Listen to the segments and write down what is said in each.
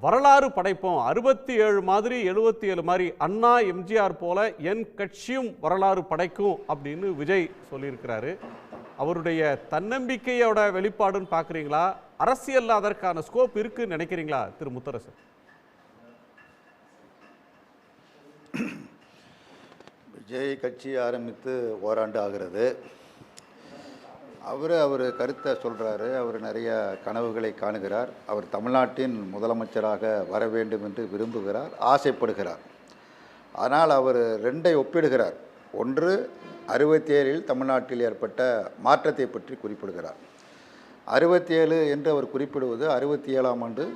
வரலாறு படைப்போம் 67 மாதிரி 77 மாதிரி அண்ணா எம்ஜிஆர் போல என் கட்சியும் வரலாறு படைக்கும் அப்படின்னு விஜய் சொல்லியிருக்கிறாரு. அவருடைய தன்னம்பிக்கையோட வெளிப்பாடுன்னு பார்க்குறீங்களா? அரசியலில் அதற்கான ஸ்கோப் இருக்குன்னு நினைக்கிறீங்களா திரு முத்தரசன்? விஜய் கட்சி ஆரம்பித்து ஓராண்டு ஆகிறது. அவர் கருத்தை சொல்கிறாரு. அவர் நிறைய கனவுகளை காணுகிறார். அவர் தமிழ்நாட்டின் முதலமைச்சராக வர வேண்டும் என்று விரும்புகிறார், ஆசைப்படுகிறார். ஆனால் அவர் ரெண்டை ஒப்பிடுகிறார். ஒன்று 67 தமிழ்நாட்டில் ஏற்பட்ட மாற்றத்தை பற்றி குறிப்பிடுகிறார். 67 என்று அவர் குறிப்பிடுவது 67ஆம் ஆண்டு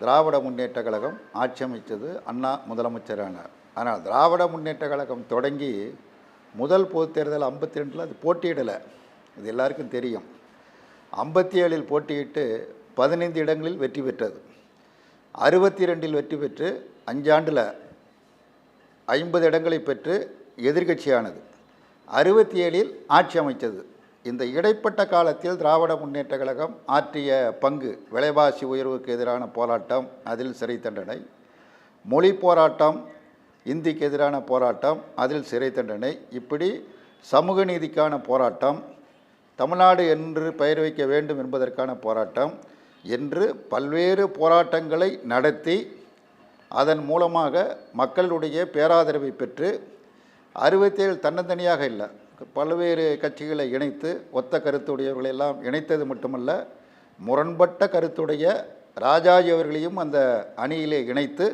திராவிட முன்னேற்ற கழகம் ஆட்சி அமைத்தது, அண்ணா முதலமைச்சரானார். ஆனால் திராவிட முன்னேற்ற கழகம் தொடங்கி முதல் பொதுத் தேர்தல் 52 அது போட்டியிடலை, இது எல்லாருக்கும் தெரியும். 57 போட்டியிட்டு 15 இடங்களில் வெற்றி பெற்றது. 62 வெற்றி பெற்று 5 ஆண்டில் 50 இடங்களை பெற்று எதிர்க்கட்சியானது. 67 ஆட்சி அமைத்தது. இந்த இடைப்பட்ட காலத்தில் திராவிட முன்னேற்ற கழகம் ஆற்றிய பங்கு, விலைவாசி உயர்வுக்கு எதிரான போராட்டம், அதில் சிறை தண்டனை, மொழி போராட்டம், இந்திக்கு எதிரான போராட்டம், அதில் சிறை தண்டனை, இப்படி சமூக நீதிக்கான போராட்டம், தமிழ்நாடு என்று பெயர் வைக்க வேண்டும் என்பதற்கான போராட்டம் என்று பல்வேறு போராட்டங்களை நடத்தி அதன் மூலமாக மக்களுடைய பேராதரவை பெற்று 67 தன்னந்தனியாக இல்லை, பல்வேறு கட்சிகளை இணைத்து ஒத்த கருத்துடையவர்களெல்லாம் இணைத்தது மட்டுமல்ல, முரண்பட்ட கருத்துடைய ராஜாஜி அவர்களையும் அந்த அணியிலே இணைத்து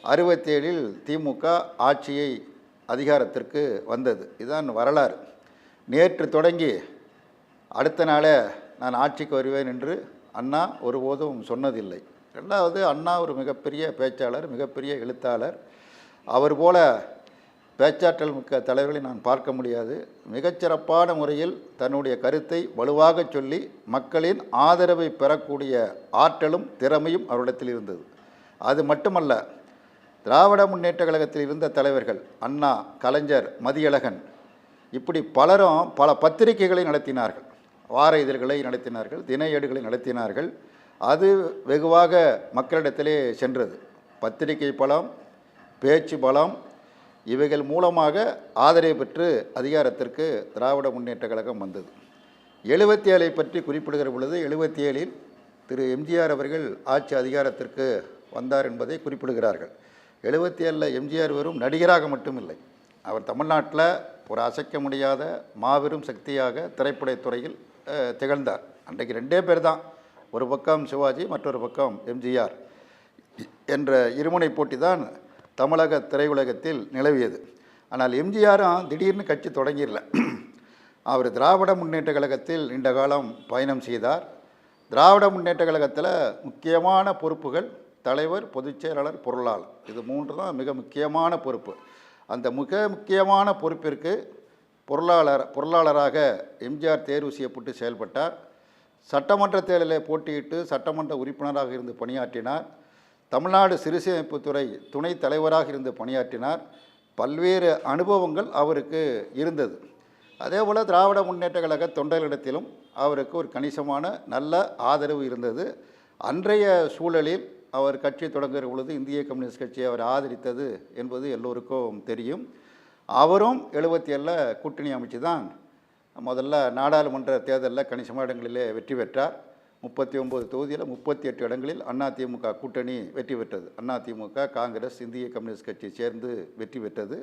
67 திமுக ஆட்சியை அதிகாரத்திற்கு வந்தது. இதுதான் வரலாறு. நேற்று தொடங்கி அடுத்த நாளே நான் ஆட்சிக்கு வருவேன் என்று அண்ணா ஒருபோதும் சொன்னதில்லை. ரெண்டாவது, அண்ணா ஒரு மிகப்பெரிய பேச்சாளர், மிகப்பெரிய எழுத்தாளர். அவர் போல பேச்சாற்றல் மிக்க தலைவர்களை நான் பார்க்க முடியாது. மிகச்சிறப்பான முறையில் தன்னுடைய கருத்தை வலுவாக சொல்லி மக்களின் ஆதரவை பெறக்கூடிய ஆற்றலும் திறமையும் அவரிடத்தில் இருந்தது. அது மட்டுமல்ல, திராவிட முன்னேற்ற கழகத்தில் இருந்த தலைவர்கள் அண்ணா, கலைஞர், மதியழகன், இப்படி பலரும் பல பத்திரிகைகளை நடத்தினார்கள், வார இதழ்களை நடத்தினார்கள், தின ஏடுகளை நடத்தினார்கள். அது வெகுவாக மக்களிடத்திலே சென்றது. பத்திரிகை பலம், பேச்சு பலம், இவைகள் மூலமாக ஆதரவு பெற்று அதிகாரத்திற்கு திராவிட முன்னேற்ற கழகம் வந்தது. 77 பற்றி குறிப்பிடுகிற பொழுது 77 திரு எம்ஜிஆர் அவர்கள் ஆட்சி அதிகாரத்திற்கு வந்தார் என்பதை குறிப்பிடுகிறார்கள். 77 எம்ஜிஆர் வெறும் நடிகராக மட்டுமில்லை, அவர் தமிழ்நாட்டில் ஒரு அசைக்க முடியாத மாபெரும் சக்தியாக திரைப்படத்துறையில் திகழ்ந்தார். அன்றைக்கு 2 பேர் தான், ஒரு பக்கம் சிவாஜி, மற்றொரு பக்கம் எம்ஜிஆர் என்ற இருமுனை போட்டி தான் தமிழக திரையுலகத்தில் நிலவியது. ஆனால் எம்ஜிஆரும் திடீர்னு கட்சி தொடங்கிடல. அவர் திராவிட முன்னேற்ற கழகத்தில் நீண்ட காலம் பயணம் செய்தார். திராவிட முன்னேற்ற கழகத்தில் முக்கியமான பொறுப்புகள் தலைவர், பொதுச் செயலாளர், பொருளாளர், இது 3 தான் மிக முக்கியமான பொறுப்பு. அந்த மிக முக்கியமான பொறுப்பிற்கு பொருளாளராக எம்ஜிஆர் தேர்வு செய்யப்பட்டு செயல்பட்டார். சட்டமன்ற தேர்தலில் போட்டியிட்டு சட்டமன்ற உறுப்பினராக இருந்து பணியாற்றினார். தமிழ்நாடு சிறுசேமிப்புத்துறை துணைத் தலைவராக இருந்து பணியாற்றினார். பல்வேறு அனுபவங்கள் அவருக்கு இருந்தது. அதேபோல் திராவிட முன்னேற்ற கழக தொண்டர்களிடத்திலும் அவருக்கு ஒரு கணிசமான நல்ல ஆதரவு இருந்தது. அன்றைய சூழலில் அவர் கட்சி தொடங்குகிற பொழுது இந்திய கம்யூனிஸ்ட் கட்சியை அவர் ஆதரித்தது என்பது எல்லோருக்கும் தெரியும். அவரும் 77 கூட்டணி அமைச்சு தான் முதல்ல நாடாளுமன்ற தேர்தலில் கணிசமான இடங்களிலே வெற்றி பெற்றார். 39 தொகுதியில் 38 இடங்களில் அதிமுக கூட்டணி வெற்றி பெற்றது. அதிமுக, காங்கிரஸ், இந்திய கம்யூனிஸ்ட் கட்சி சேர்ந்து வெற்றி பெற்றது.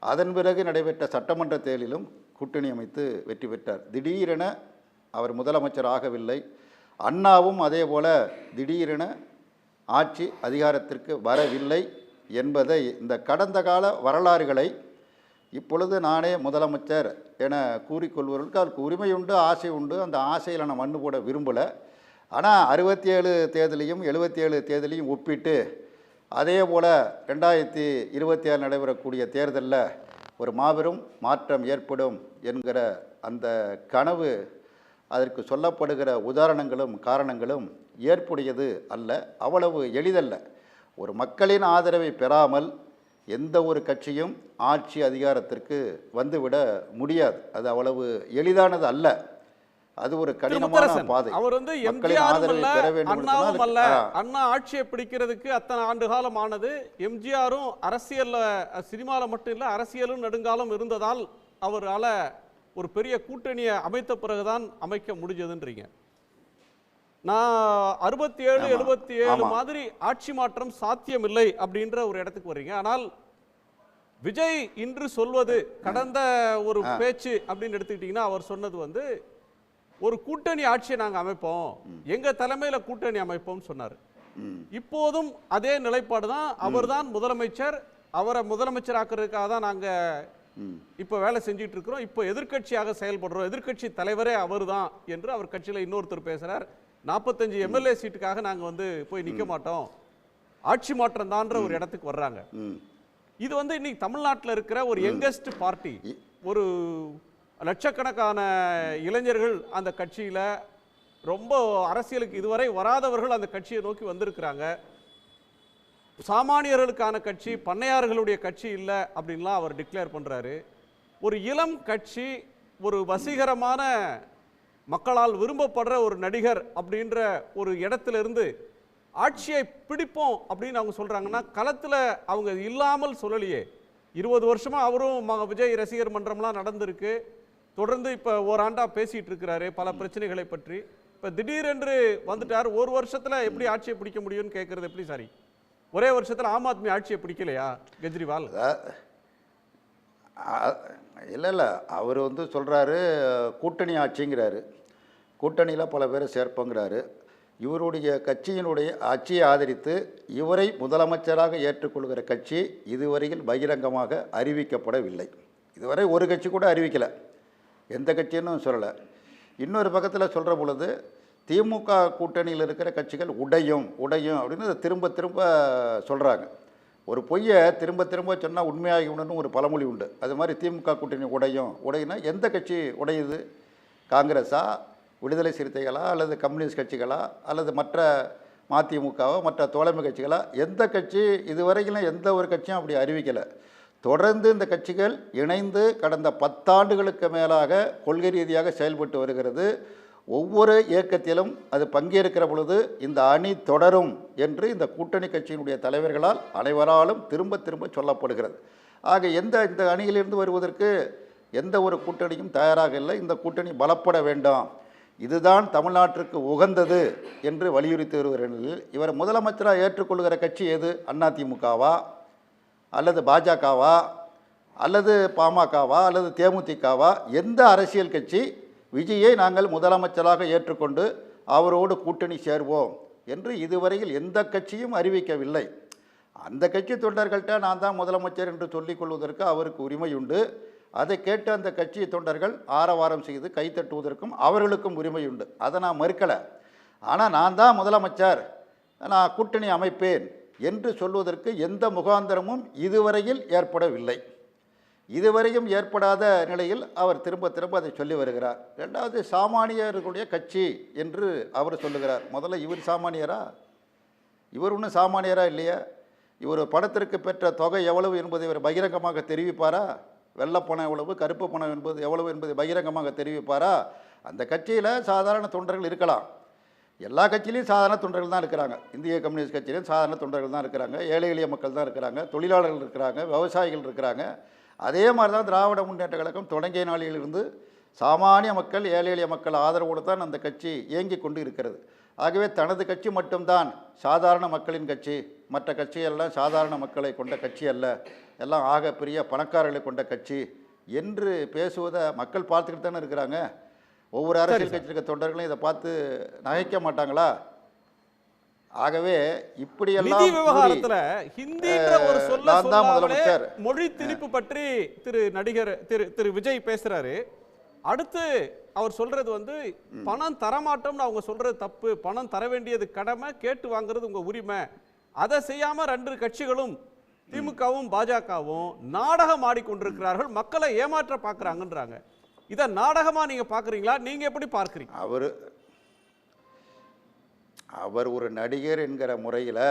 அதன் பிறகு நடைபெற்ற சட்டமன்ற தேர்தலிலும் கூட்டணி அமைத்து வெற்றி பெற்றார். திடீரென அவர் முதலமைச்சர் ஆகவில்லை. அண்ணாவும் அதே போல் திடீரென ஆட்சி அதிகாரத்திற்கு வரவில்லை என்பதை, இந்த கடந்த கால வரலாறுகளை இப்பொழுது நானே முதலமைச்சர் என கூறிக்கொள்வர்களுக்கு அவருக்கு உரிமை உண்டு, ஆசை உண்டு. அந்த ஆசையில் நான் மண்ணு போட விரும்பலை. ஆனால் 67 தேர்தலையும் 77 தேர்தலையும் ஒப்பிட்டு அதே போல் 2026 நடைபெறக்கூடிய தேர்தலில் ஒரு மாபெரும் மாற்றம் ஏற்படும் என்கிற அந்த கனவு, அதற்கு சொல்லப்படுகிற உதாரணங்களும் காரணங்களும் ஏற்புடையது அல்ல, அவ்வளவு எளிதல்ல. ஒரு மக்களின் ஆதரவை பெறாமல் எந்த ஒரு கட்சியும் ஆட்சி அதிகாரத்திற்கு வந்துவிட முடியாது. அது அவ்வளவு எளிதானது அல்ல. அது ஒரு கடினமான முத்தரசன் பாதை. அவர் வந்து மக்களின் எம்ஜிஆரும் ஆதரவை அல்ல பெற வேண்டும் அண்ணாவும் அல்ல. என்பதனால் அண்ணா ஆட்சியை பிடிக்கிறதுக்கு அத்தனை ஆண்டு காலம் ஆனது. எம்ஜிஆரும் அரசியல்ல சினிமால மட்டும் இல்ல அரசியலும் நெடுங்காலம் இருந்ததால் அவரால ஒரு பெரிய கூட்டணியை அமைத்த பிறகுதான் அமைக்க முடிஞ்சதுன்றீங்க. நான் 67 77 மாதிரி ஆட்சி மாற்றம் சாத்தியமில்லை அப்படின்ற ஒரு இடத்துக்கு வர்றீங்க. ஆனால் விஜய் இன்று சொல்வது கடந்த ஒரு பேச்சு அப்படின்னு எடுத்துக்கிட்டீங்கன்னா அவர் சொன்னது வந்து ஒரு கூட்டணி ஆட்சியை நாங்க அமைப்போம், எங்க தலைமையில கூட்டணி அமைப்போம் சொன்னார். இப்போதும் அதே நிலைப்பாடு தான். அவர்தான் முதலமைச்சர், அவரை முதலமைச்சர் ஆக்குறதுக்காக தான் நாங்க இப்ப வேலை செஞ்சிட்டு இருக்கிறோம். இப்போ எதிர்க்கட்சியாக செயல்படுறோம், எதிர்க்கட்சி தலைவரே அவர்தான் என்று அவர் கட்சியில இன்னொருத்தர் பேசுறார். 45 எம்எல்ஏ சீட்டுக்காக நாங்க வந்து போய் நிக்க மாட்டோம், ஆட்சி மாற்றம் தான்ற ஒரு இடத்துக்கு வர்றாங்க. இது வந்து இன்னைக்கு தமிழ்நாட்டில் இருக்கிற ஒரு யங்கஸ்ட் பார்ட்டி, ஒரு லட்சக்கணக்கான இளைஞர்கள் அந்த கட்சியில, ரொம்ப அரசியலுக்கு இதுவரை வராதவர்கள் அந்த கட்சியை நோக்கி வந்திருக்கிறாங்க. சாமானியர்களுக்கான கட்சி, பண்ணையார்களுடைய கட்சி இல்லை அப்படின்லாம் அவர் டிக்ளேர் பண்றாரு. ஒரு இளம் கட்சி, ஒரு வசீகரமான மக்களால் விரும்பப்படுற ஒரு நடிகர் அப்படின்ற ஒரு இடத்துல இருந்து ஆட்சியை பிடிப்போம் அப்படின்னு அவங்க சொல்றாங்கன்னா களத்துல அவங்க இல்லாமல் சொல்லலையே. 20 வருஷமா அவரும் விஜய் ரசிகர் மன்றம்லாம் நடந்திருக்கு. தொடர்ந்து இப்போ ஓராண்டா பேசிட்டு இருக்கிறாரு பல பிரச்சனைகளை பற்றி. இப்போ திடீரென்று வந்துட்டார். ஒரு வருஷத்துல எப்படி ஆட்சியை பிடிக்க முடியும்னு கேட்கறது எப்படி? சாரி, ஒரே வருஷத்துல ஆம் ஆத்மி ஆட்சியை பிடிக்கலையா கெஜ்ரிவால்? இல்லை இல்லை, அவர் வந்து சொல்கிறாரு கூட்டணி ஆட்சிங்கிறாரு, கூட்டணியில் பல பேரை சேர்ப்பங்கிறாரு. இவருடைய கட்சியினுடைய ஆட்சியை ஆதரித்து இவரை முதலமைச்சராக ஏற்றுக்கொள்கிற கட்சி இதுவரையில் பகிரங்கமாக அறிவிக்கப்படவில்லை. இதுவரை ஒரு கட்சி கூட அறிவிக்கலை, எந்த கட்சின்னு சொல்லலை. இன்னொரு பக்கத்தில் சொல்கிற பொழுது திமுக கூட்டணியில் இருக்கிற கட்சிகள் உடையும் உடையும் அப்படின்னு திரும்ப திரும்ப சொல்கிறாங்க. ஒரு பொய்யை திரும்ப திரும்ப சொன்னால் உண்மையாகி உடனும் ஒரு பழமொழி உண்டு. அது மாதிரி திமுக கூட்டணி உடையும் உடையினா எந்த கட்சி உடையுது? காங்கிரஸா, விடுதலை சிறுத்தைகளா, அல்லது கம்யூனிஸ்ட் கட்சிகளா, அல்லது மற்ற மதிமுகவோ மற்ற தோழமை கட்சிகளா? எந்த கட்சி இதுவரையிலும் எந்த ஒரு கட்சியும் அப்படி அறிவிக்கலை. தொடர்ந்து இந்த கட்சிகள் இணைந்து கடந்த 10 ஆண்டுகளுக்கு மேலாக கொள்கை ரீதியாக செயல்பட்டு வருகிறது. ஒவ்வொரு இயக்கத்திலும் அது பங்கேற்கிற பொழுது இந்த அணி தொடரும் என்று இந்த கூட்டணி கட்சியினுடைய தலைவர்களால் அனைவராலும் திரும்ப திரும்ப சொல்லப்படுகிறது. ஆக இந்த அணியிலிருந்து வருவதற்கு எந்த ஒரு கூட்டணியும் தயாராக இல்லை. இந்த கூட்டணி பலப்பட வேண்டாம், இதுதான் தமிழ்நாட்டிற்கு உகந்தது என்று வலியுறுத்தி வருகிற நிலையில் இவர் முதலமைச்சராக ஏற்றுக்கொள்கிற கட்சி எது? அதிமுகவா, அல்லது பாஜகவா, அல்லது பாமகவா, அல்லது தேமுதிகவா? எந்த அரசியல் கட்சி விஜயை நாங்கள் முதலமைச்சராக ஏற்றுக்கொண்டு அவரோடு கூட்டணி சேர்வோம் என்று இதுவரையில் எந்த கட்சியும் அறிவிக்கவில்லை. அந்த கட்சி தொண்டர்கள்ட்ட நான் தான் முதலமைச்சர் என்று சொல்லிக் கொள்வதற்கு அவருக்கு உரிமை உண்டு. அதை கேட்டு அந்த கட்சி தொண்டர்கள் ஆரவாரம் செய்து கைத்தட்டுவதற்கும் அவர்களுக்கும் உரிமை உண்டு. அதை நான் மறுக்கலை. ஆனால் நான் தான் முதலமைச்சர், நான் கூட்டணி அமைப்பேன் என்று சொல்வதற்கு எந்த முகாந்திரமும் இதுவரையில் ஏற்படவில்லை. இதுவரையும் ஏற்படாத நிலையில் அவர் திரும்ப திரும்ப அதை சொல்லி வருகிறார். ரெண்டாவது, சாமானியர்களுடைய கட்சி என்று அவர் சொல்லுகிறார். முதல்ல இவர் சாமானியரா? இவர் ஒன்றும் சாமானியரா இல்லையா? இவர் பணத்திற்கு பெற்ற தொகை எவ்வளவு என்பதை இவர் பகிரங்கமாக தெரிவிப்பாரா? வெள்ளைப்பணம் எவ்வளவு, கருப்பு பணம் என்பது எவ்வளவு என்பதை பகிரங்கமாக தெரிவிப்பாரா? அந்த கட்சியில் சாதாரண தொண்டர்கள் இருக்கலாம். எல்லா கட்சியிலையும் சாதாரண தொண்டர்கள் தான் இருக்கிறாங்க. இந்திய கம்யூனிஸ்ட் கட்சியிலையும் சாதாரண தொண்டர்கள் தான் இருக்கிறாங்க, ஏழை எளிய மக்கள் தான் இருக்கிறாங்க, தொழிலாளர்கள் இருக்கிறாங்க, விவசாயிகள் இருக்கிறாங்க. அதே மாதிரி தான் திராவிட முன்னேற்ற கழகம் தொடங்கிய நாளிலிருந்து சாமானிய மக்கள், ஏழை எளிய மக்கள் ஆதரவோடு தான் அந்த கட்சி இயங்கி கொண்டு இருக்கிறது. ஆகவே தனது கட்சி மட்டும்தான் சாதாரண மக்களின் கட்சி, மற்ற கட்சியெல்லாம் சாதாரண மக்களை கொண்ட கட்சி அல்ல, எல்லாம் ஆக பெரிய பணக்காரர்களை கொண்ட கட்சி என்று பேசுவதை மக்கள் பார்த்துக்கிட்டு தானே இருக்கிறாங்க. ஒவ்வொரு அரசியல் கட்சி இருக்க தொண்டர்களும் இதை பார்த்து நகைக்க மாட்டாங்களா? ஆகவே இப்படியெல்லாம் விவகாரத்துல ஹிந்தின்ற ஒரு சொல்ல மொழி திணிப்பு பற்றி திரு விஜய் பேசுறாரு. அடுத்து அவர் சொல்றது வந்து பணம் தரமாட்டோம்னு அவங்க சொல்றது தப்பு, பணம் தர வேண்டியது கடமை, கேட்டு வாங்குறது உங்க உரிமை. அதை செய்யாம 2 கட்சிகளும் திமுகவும் பாஜகவும் நாடகம் ஆடிக்கொண்டிருக்கிறார்கள், மக்களை ஏமாற்ற பார்க்கறாங்கன்றாங்க. இதை நாடகமா நீங்க பாக்குறீங்களா? நீங்க எப்படி பார்க்கிறீங்க? அவர் ஒரு நடிகர் என்கிற முறையில்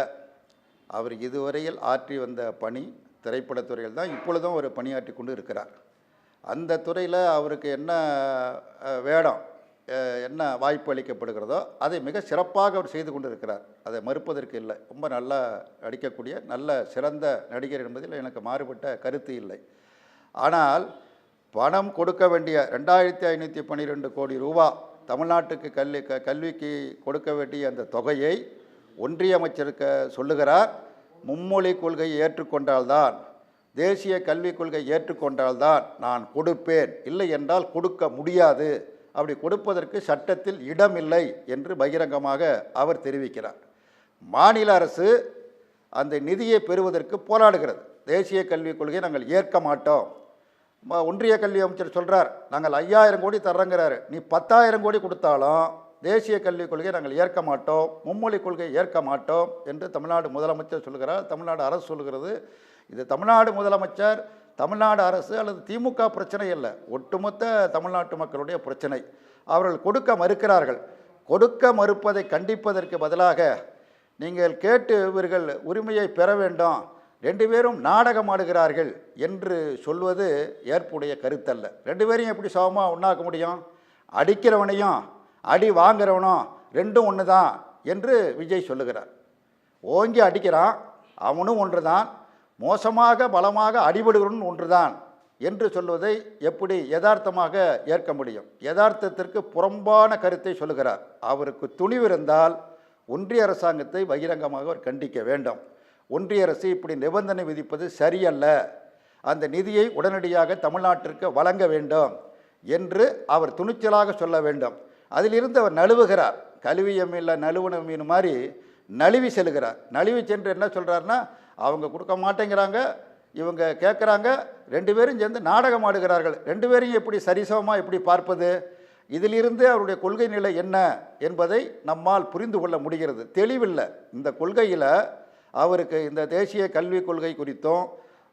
அவர் இதுவரையில் ஆற்றி வந்த பணி திரைப்படத்துறையில் தான் இப்பொழுதும் அவர் பணியாற்றி கொண்டு இருக்கிறார். அந்த துறையில் அவருக்கு என்ன வேடம் என்ன வாய்ப்பு அளிக்கப்படுகிறதோ அதை மிக சிறப்பாக அவர் செய்து கொண்டிருக்கிறார். அதை மறுப்பதற்கு இல்லை. ரொம்ப நல்லா நடிக்கக்கூடிய நல்ல சிறந்த நடிகர் என்பதில் எனக்கு மாறுபட்ட கருத்து இல்லை. ஆனால் பணம் கொடுக்க வேண்டிய 2512 கோடி ரூபா தமிழ்நாட்டுக்கு கல்விக்கு கொடுக்க வேண்டிய அந்த தொகையை ஒன்றிய அமைச்சருக்கு சொல்லுகிறார். மும்மொழி கொள்கையை ஏற்றுக்கொண்டால்தான், தேசிய கல்விக் கொள்கை ஏற்றுக்கொண்டால்தான் நான் கொடுப்பேன், இல்லை என்றால் கொடுக்க முடியாது, அப்படி கொடுப்பதற்கு சட்டத்தில் இடமில்லை என்று பகிரங்கமாக அவர் தெரிவிக்கிறார். மாநில அரசு அந்த நிதியை பெறுவதற்கு போராடுகிறது. தேசிய கல்விக் கொள்கையை நாங்கள் ஏற்க மாட்டோம். ஒன்றிய கல்வி அமைச்சர் சொல்கிறார், நாங்கள் 5000 கோடி தர்றங்கிறாரு. நீ 10,000 கோடி கொடுத்தாலும் தேசிய கல்விக் கொள்கையை நாங்கள் ஏற்க மாட்டோம், மும்மொழி கொள்கையை ஏற்க மாட்டோம் என்று தமிழ்நாடு முதலமைச்சர் சொல்கிறார். தமிழ்நாடு அரசு சொல்கிறது. இது தமிழ்நாடு முதலமைச்சர், தமிழ்நாடு அரசு அல்லது திமுக பிரச்சனை அல்ல, ஒட்டுமொத்த தமிழ்நாட்டு மக்களுடைய பிரச்சனை. அவர்கள் கொடுக்க மறுக்கிறார்கள். கொடுக்க மறுப்பதை கண்டிப்பதற்கு பதிலாக நீங்கள் கேட்டு இவர்கள் உரிமையை பெற வேண்டும், 2 பேரும் நாடகம் ஆடுகிறார்கள் என்று சொல்வது ஏற்புடைய கருத்தல்ல. 2 பேரையும் எப்படி சமமாக ஒன்றாக்க முடியும்? அடிக்கிறவனையும் அடி வாங்குறவனும் ரெண்டும் ஒன்று தான் என்று விஜய் சொல்லுகிறார். ஓங்கி அடிக்கிறான் அவனும் ஒன்று தான், மோசமாக பலமாக அடிபடுகிறவன் ஒன்று தான் என்று சொல்வதை எப்படி யதார்த்தமாக ஏற்க முடியும்? யதார்த்தத்திற்கு புறம்பான கருத்தை சொல்லுகிறார். அவருக்கு துணிவு இருந்தால் ஒன்றிய அரசாங்கத்தை பகிரங்கமாக அவர் கண்டிக்க வேண்டும். ஒன்றிய அரசு இப்படி நிபந்தனை விதிப்பது சரியல்ல, அந்த நிதியை உடனடியாக தமிழ்நாட்டிற்கு வழங்க வேண்டும் என்று அவர் துணிச்சலாக சொல்ல வேண்டும். அதிலிருந்து அவர் நழுவுகிறார். கழுவிய மீனில் நழுவுன மீன் மாதிரி நழுவி செல்கிறார். நழுவி சென்று என்ன சொல்கிறாருன்னா, அவங்க கொடுக்க மாட்டேங்கிறாங்க, இவங்க கேட்குறாங்க, 2 பேரும் சேர்ந்து நாடகம் ஆடுகிறார்கள், 2 பேரையும் எப்படி சரிசமமாக எப்படி பார்ப்பது? இதிலிருந்து அவருடைய கொள்கை நிலை என்ன என்பதை நம்மால் புரிந்து கொள்ள முடிகிறது. தெளிவில்லை இந்த கொள்கையில் அவருக்கு. இந்த தேசிய கல்விக் கொள்கை குறித்தும்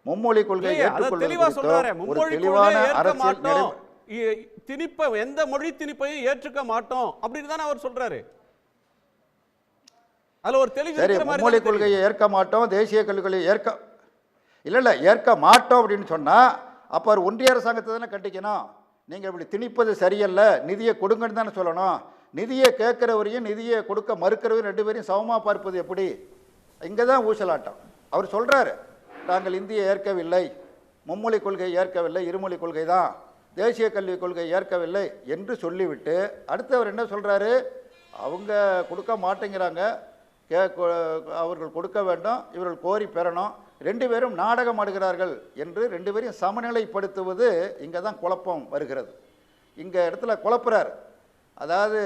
மும்மொழி கொள்கை ஏற்றுக்கொள்வது ஒரு தெளிவான அரசியல் திணிப்ப, எந்த மொழி திணிப்பையும் ஏற்றுக்க மாட்டோம் அப்படின்னு தானே அவர் சொல்றாரு. அதுல ஒரு தெளிவு இருக்கிற மாதிரி. மும்மொழி கொள்கையை ஏற்க மாட்டோம், தேசிய கல்விக் கொள்கையை இல்ல ஏற்க மாட்டோம் அப்படின்னு சொன்னா அப்ப அவர் ஒன்றிய அரசாங்கத்தை தானே கண்டிக்கணும். நீங்க இப்படி திணிப்பது சரியல்ல, நிதியை கொடுங்கன்னு தானே சொல்லணும். நிதியை கேட்கிறவரையும் நிதியை கொடுக்க மறுக்கிறவரையும் 2 பேரையும் சமமாக பார்ப்பது எப்படி? இங்கே தான் ஊசலாட்டம். அவர் சொல்றாரு, நாங்கள் இந்தியை ஏற்கவில்லை, மும்மொழி கொள்கையை ஏற்கவில்லை, இருமொழி கொள்கை தான், தேசிய கல்விக் கொள்கை ஏற்கவில்லை என்று சொல்லிவிட்டு அடுத்தவர் என்ன சொல்கிறாரு, அவங்க கொடுக்க மாட்டேங்கிறாங்க, அவர்கள் கொடுக்க வேண்டும், இவர்கள் கோரி பெறணும், 2 பேரும் நாடகம் ஆடுகிறார்கள் என்று 2 பேரையும் சமநிலைப்படுத்துவது இங்கே தான் குழப்பம் வருகிறது. இங்கே இடத்துல குழப்புறார். அதாவது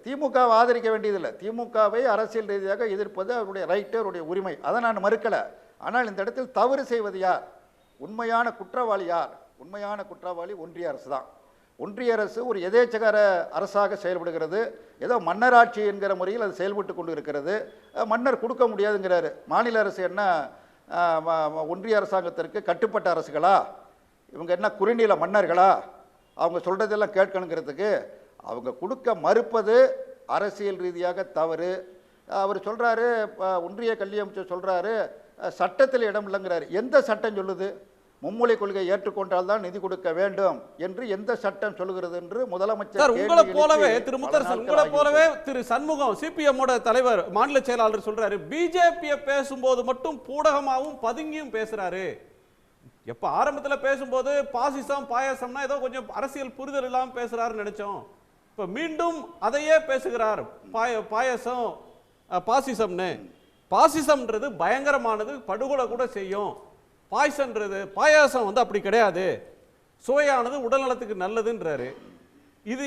திமுகவை ஆதரிக்க வேண்டியதில்லை, திமுகவை அரசியல் ரீதியாக எதிர்ப்பது அவருடைய ரைட்டு, அவருடைய உரிமை, அதை நான் மறுக்கலை. ஆனால் இந்த இடத்தில் தவறு செய்வது யார்? உண்மையான குற்றவாளி யார்? உண்மையான குற்றவாளி ஒன்றிய அரசு தான். ஒன்றிய அரசு ஒரு எதேச்சகார அரசாக செயல்படுகிறது. ஏதோ மன்னராட்சி என்கிற முறையில் அது செயல்பட்டு கொண்டு இருக்கிறது. மன்னர் கொடுக்க முடியாதுங்கிறாரு. மாநில அரசு என்ன ஒன்றிய அரசாங்கத்திற்கு கட்டுப்பட்ட அரசுகளா? இவங்க என்ன குறுநில மன்னர்களா? அவங்க சொல்கிறதெல்லாம் கேட்கணுங்கிறதுக்கு அவங்க கொடுக்க மறுப்பது அரசியல் ரீதியாக தவறு. அவர் சொல்கிறாரு, ஒன்றிய கல்வி அமைச்சர் சொல்கிறாரு, சட்டத்தில் இடம் இல்லைங்கிறாரு. எந்த சட்டம் சொல்லுது மும்மொழி கொள்கையை ஏற்றுக்கொண்டால் தான் நிதி கொடுக்க வேண்டும் என்று எந்த சட்டம் சொல்லுகிறது என்று முதலமைச்சர் உங்களை போலவே திரு முத்தரசன், உங்களை போலவே திரு சண்முகம் சிபிஎம் தலைவர் மாநில செயலாளர் சொல்றாரு, பிஜேபியை பேசும்போது மட்டும் பூடகமாவும் பதுங்கியும் பேசுறாரு. எப்ப ஆரம்பத்தில் பேசும்போது பாசிசம் பாயாசம்னா ஏதோ கொஞ்சம் அரசியல் புரிதல் இல்லாம பேசுறாருன்னு நினைச்சோம். இப்ப மீண்டும் அதையே பேசுகிறார். பாயாசம் பாசிசம்னு. பாசிசம்ன்றது பயங்கரமானது, படுகொலை கூட செய்யும். பாய்சன்றது, பாயாசம் அப்படி கிடையாது, சுவையானது, உடல்நலத்துக்கு நல்லதுன்றாரு. இது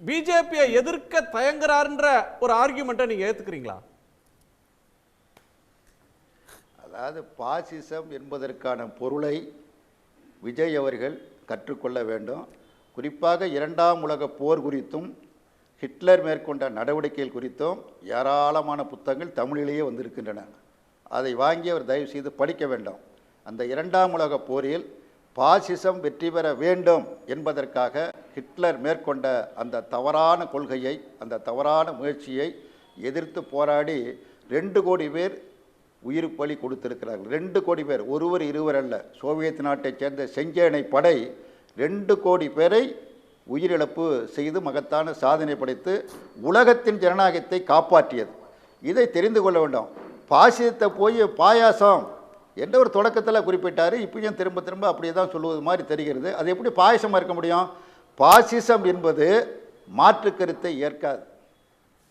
பிஜேபியை எதிர்க்க தயங்குறாருன்ற ஒரு ஆர்கியூமெண்ட்டை நீங்க ஏத்துக்கிறீங்களா? அதாவது பாசிசம் என்பதற்கான பொருளை விஜய் அவர்கள் கற்றுக்கொள்ள வேண்டும். குறிப்பாக 2ஆம் உலக போர் குறித்தும் ஹிட்லர் மேற்கொண்ட நடவடிக்கைகள் குறித்தும் ஏராளமான புத்தகங்கள் தமிழிலேயே வந்திருக்கின்றன. அதை வாங்கி அவர் தயவு செய்து படிக்க வேண்டும். அந்த 2ஆம் உலக போரில் பாசிசம் வெற்றி பெற வேண்டும் என்பதற்காக ஹிட்லர் மேற்கொண்ட அந்த தவறான கொள்கையை, அந்த தவறான முயற்சியை எதிர்த்து போராடி 2 கோடி பேர் உயிர் பலி கொடுத்திருக்கிறார்கள். 2 கோடி பேர், ஒருவர் இருவர் அல்ல. சோவியத் நாட்டைச் சேர்ந்த செங்கேனை படை 2 கோடி பேரை உயிரிழப்பு செய்து மகத்தான சாதனை படைத்து உலகத்தின் ஜனநாயகத்தை காப்பாற்றியது. இதை தெரிந்து கொள்ள வேண்டும். பாசிசத்தை போய் பாயாசம் என்ற ஒரு தொடக்கத்தில் குறிப்பிட்டார். இப்பயும் திரும்ப திரும்ப அப்படியே தான் சொல்லுவது மாதிரி தெரிகிறது. அது எப்படி பாயசமாக இருக்க முடியும்? பாசிசம் என்பது மாற்று கருத்தை ஏற்காது.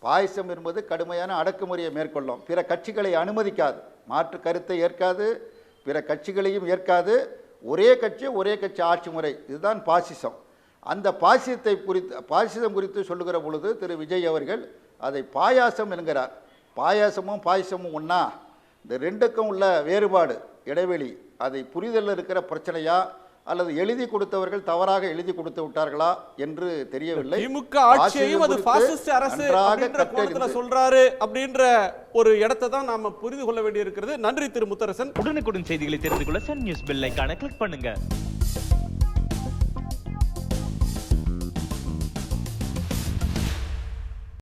பாயசம் என்பது கடுமையான அடக்குமுறையை மேற்கொள்ளும். பிற கட்சிகளை அனுமதிக்காது. மாற்று கருத்தை ஏற்காது, பிற கட்சிகளையும் ஏற்காது. ஒரே கட்சி ஆட்சி முறை, இதுதான் பாசிசம். அந்த பாசிசம் குறித்து சொல்லுகிற பொழுது திரு விஜய் அவர்கள் அதை பாயாசம் என்கிறார். பாயாசமும் பாயசமும் ஒன்றா? இந்த ரெண்டுக்கும் உள்ள வேறுபாடு, இடைவெளி, அதை புரிதலில் இருக்கிற பிரச்சனையா அல்லது எழுதி கொடுத்தவர்கள் தவறாக எழுதி கொடுத்து விட்டார்களா என்று தெரியவில்லை. திமுக ஆட்சியையும் அது பாசிஸ்ட் அரசு அப்படின்ற கோணத்துல சொல்றாரு அப்படின்ற ஒரு இடத்தை தான் நாம புரிந்து கொள்ள வேண்டியிருக்கிறது. நன்றி திரு முத்தரசன். உடனுக்குடன் செய்திகளை தெரிந்து கொள்ள சன் நியூஸ் பெல் ஐகானை கிளிக் பண்ணுங்க.